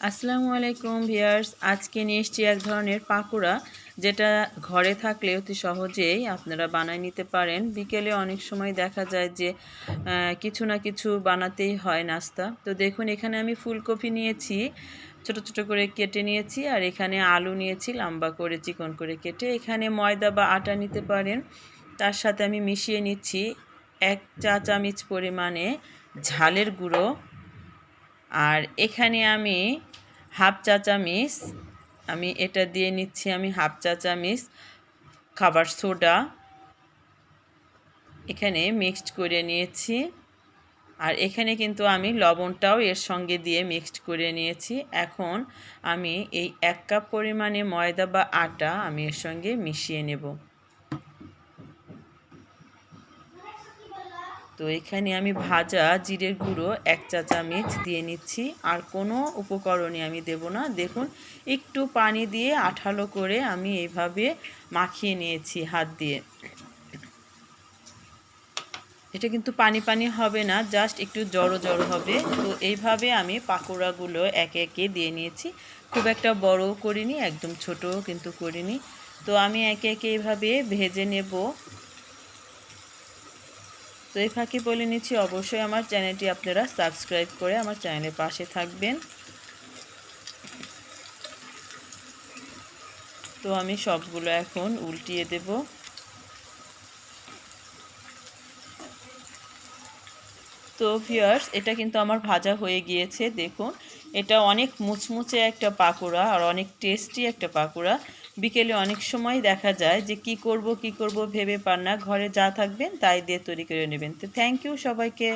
আসসালামু আলাইকুম ভিউয়ার্স, আজকে নিয়ে এসেছি এক ধরনের পাকোড়া, যেটা ঘরে থাকলে অতি সহজেই আপনারা বানায় নিতে পারেন। বিকেলে অনেক সময় দেখা যায় যে কিছু না কিছু বানাতেই হয় নাস্তা। তো দেখুন, এখানে আমি ফুলকপি নিয়েছি, ছোট ছোট করে কেটে নিয়েছি, আর এখানে আলু নিয়েছি লম্বা করে চিকন করে কেটে। এখানে ময়দা বা আটা নিতে পারেন। তার সাথে আমি মিশিয়ে নিচ্ছি 1 চা চামচ পরিমাণে ঝালের গুঁড়ো, আর এখানে আমি হাফ চা চামচ এটা দিয়ে নিচ্ছি। আমি হাফ চা চামচ খাবার সোডা এখানে মিক্সড করে নিয়েছি, আর এখানে কিন্তু আমি লবণটাও এর সঙ্গে দিয়ে মিক্সড করে নিয়েছি। এখন আমি এই 1 কাপ পরিমাণে ময়দা বা আটা আমি এর সঙ্গে মিশিয়ে নেব। তো এখানে আমি ভাজা জিরের গুঁড়ো 1 চা চামচ দিয়ে নিচ্ছি, আর কোনো উপকরণই আমি দেব না। দেখুন, একটু পানি দিয়ে আঠালো করে আমি এইভাবে মাখিয়ে নিয়েছি হাত দিয়ে। এটা কিন্তু পানি পানি হবে না, জাস্ট একটু জড়ো জড়ো হবে। তো এইভাবে আমি পাকোড়াগুলো একে একে দিয়ে নিয়েছি। খুব একটা বড়ও করিনি, একদম ছোটও কিন্তু করিনি। তো আমি একে একে এইভাবে ভেজে নেব। তো এই ফাঁকে বলে নিচ্ছি, অবশ্যই আমার চ্যানেলটি আপনারা সাবস্ক্রাইব করে আমার চ্যানেলের পাশে থাকবেন। তো আমি সবগুলো এখন উল্টিয়ে দেব। তো ভিউয়ার্স, এটা কিন্তু আমার ভাজা হয়ে গিয়েছে। দেখুন, এটা অনেক মুচমুচে একটা পাকোড়া, আর অনেক টেস্টি একটা পাকোড়া। বিকেলে অনেক সময় দেখা যায় যে কি করব ভেবে পান না, ঘরে যা থাকবেন তাই দিয়ে তৈরি করে নেবেন। তো থ্যাংক ইউ সবাইকে।